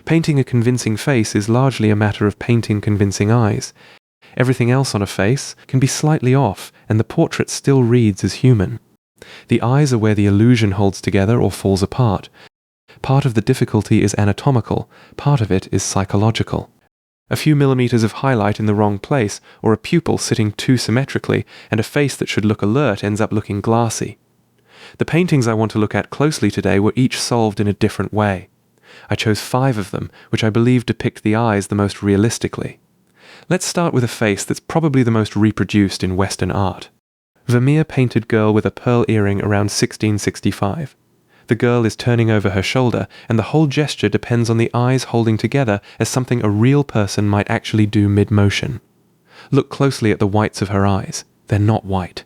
Painting a convincing face is largely a matter of painting convincing eyes. Everything else on a face can be slightly off, and the portrait still reads as human. The eyes are where the illusion holds together or falls apart. Part of the difficulty is anatomical, part of it is psychological. A few millimeters of highlight in the wrong place, or a pupil sitting too symmetrically, and a face that should look alert ends up looking glassy. The paintings I want to look at closely today were each solved in a different way. I chose 5 of them, which I believe depict the eyes the most realistically. Let's start with a face that's probably the most reproduced in Western art. Vermeer painted Girl with a pearl earring around 1665. The girl is turning over her shoulder, and the whole gesture depends on the eyes holding together as something a real person might actually do mid-motion. Look closely at the whites of her eyes. They're not white.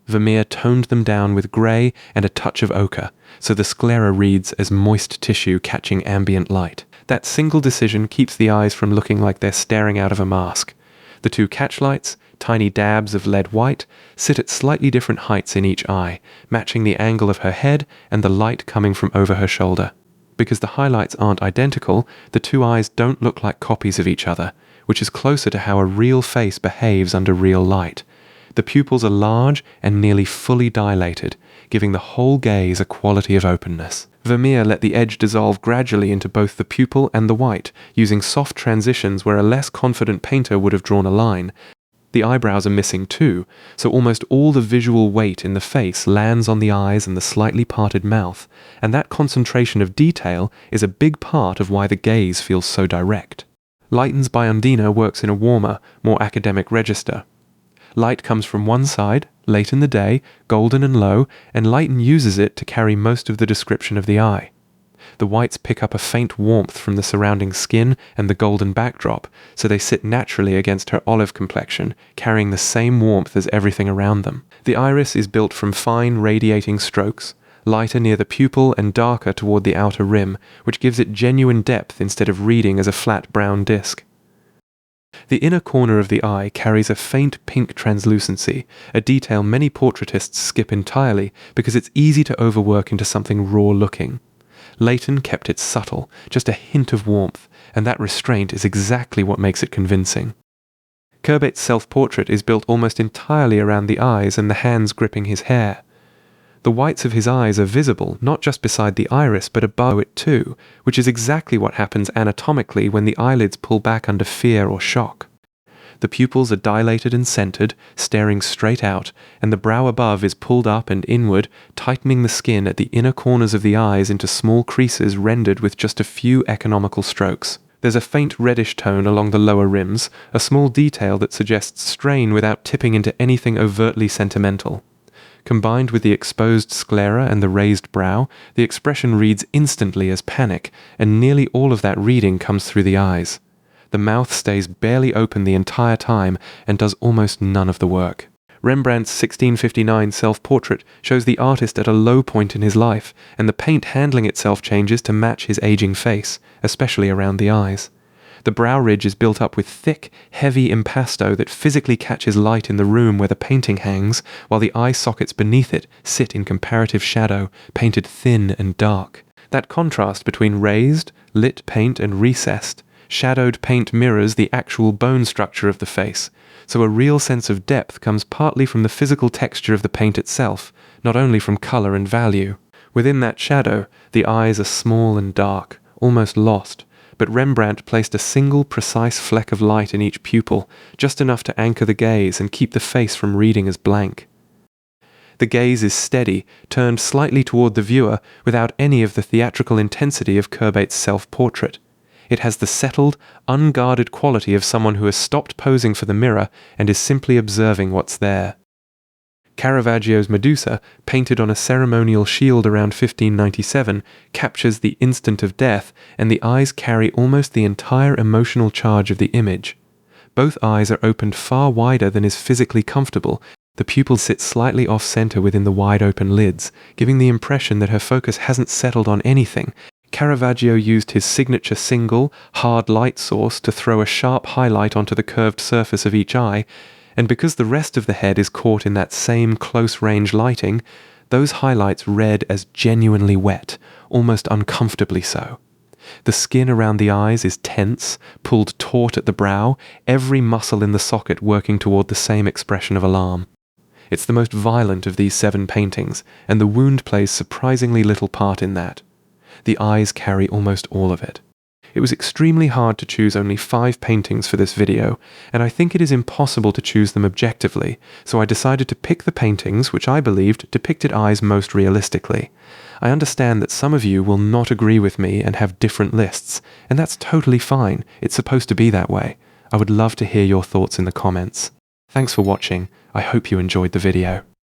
Vermeer toned them down with grey and a touch of ochre, so the sclera reads as moist tissue catching ambient light. That single decision keeps the eyes from looking like they're staring out of a mask. The 2 catchlights, tiny dabs of lead white, sit at slightly different heights in each eye, matching the angle of her head and the light coming from over her shoulder. Because the highlights aren't identical, the 2 eyes don't look like copies of each other, which is closer to how a real face behaves under real light. The pupils are large and nearly fully dilated, giving the whole gaze a quality of openness. Vermeer let the edge dissolve gradually into both the pupil and the white, using soft transitions where a less confident painter would have drawn a line. The eyebrows are missing too, so almost all the visual weight in the face lands on the eyes and the slightly parted mouth, and that concentration of detail is a big part of why the gaze feels so direct. Leighton's Biondina works in a warmer, more academic register. Light comes from one side, late in the day, golden and low, and Leighton uses it to carry most of the description of the eye. The whites pick up a faint warmth from the surrounding skin and the golden backdrop, so they sit naturally against her olive complexion, carrying the same warmth as everything around them. The iris is built from fine radiating strokes, lighter near the pupil and darker toward the outer rim, which gives it genuine depth instead of reading as a flat brown disc. The inner corner of the eye carries a faint pink translucency, a detail many portraitists skip entirely because it's easy to overwork into something raw-looking. Leighton kept it subtle, just a hint of warmth, and that restraint is exactly what makes it convincing. Courbet's self-portrait is built almost entirely around the eyes and the hands gripping his hair. The whites of his eyes are visible not just beside the iris but above it too, which is exactly what happens anatomically when the eyelids pull back under fear or shock. The pupils are dilated and centered, staring straight out, and the brow above is pulled up and inward, tightening the skin at the inner corners of the eyes into small creases rendered with just a few economical strokes. There's a faint reddish tone along the lower rims, a small detail that suggests strain without tipping into anything overtly sentimental. Combined with the exposed sclera and the raised brow, the expression reads instantly as panic, and nearly all of that reading comes through the eyes. The mouth stays barely open the entire time and does almost none of the work. Rembrandt's 1659 self-portrait shows the artist at a low point in his life, and the paint handling itself changes to match his aging face, especially around the eyes. The brow ridge is built up with thick, heavy impasto that physically catches light in the room where the painting hangs, while the eye sockets beneath it sit in comparative shadow, painted thin and dark. That contrast between raised, lit paint and recessed, shadowed paint mirrors the actual bone structure of the face, so a real sense of depth comes partly from the physical texture of the paint itself, not only from colour and value. Within that shadow, the eyes are small and dark, almost lost, but Rembrandt placed a single precise fleck of light in each pupil, just enough to anchor the gaze and keep the face from reading as blank. The gaze is steady, turned slightly toward the viewer without any of the theatrical intensity of Courbet's self-portrait. It has the settled, unguarded quality of someone who has stopped posing for the mirror and is simply observing what's there. Caravaggio's Medusa, painted on a ceremonial shield around 1597, captures the instant of death, and the eyes carry almost the entire emotional charge of the image. Both eyes are opened far wider than is physically comfortable. The pupils sit slightly off-center within the wide-open lids, giving the impression that her focus hasn't settled on anything. Caravaggio used his signature single, hard light source to throw a sharp highlight onto the curved surface of each eye, and because the rest of the head is caught in that same close-range lighting, those highlights read as genuinely wet, almost uncomfortably so. The skin around the eyes is tense, pulled taut at the brow, every muscle in the socket working toward the same expression of alarm. It's the most violent of these 7 paintings, and the wound plays surprisingly little part in that. The eyes carry almost all of it. It was extremely hard to choose only 5 paintings for this video, and I think it is impossible to choose them objectively, so I decided to pick the paintings which I believed depicted eyes most realistically. I understand that some of you will not agree with me and have different lists, and that's totally fine. It's supposed to be that way. I would love to hear your thoughts in the comments. Thanks for watching. I hope you enjoyed the video.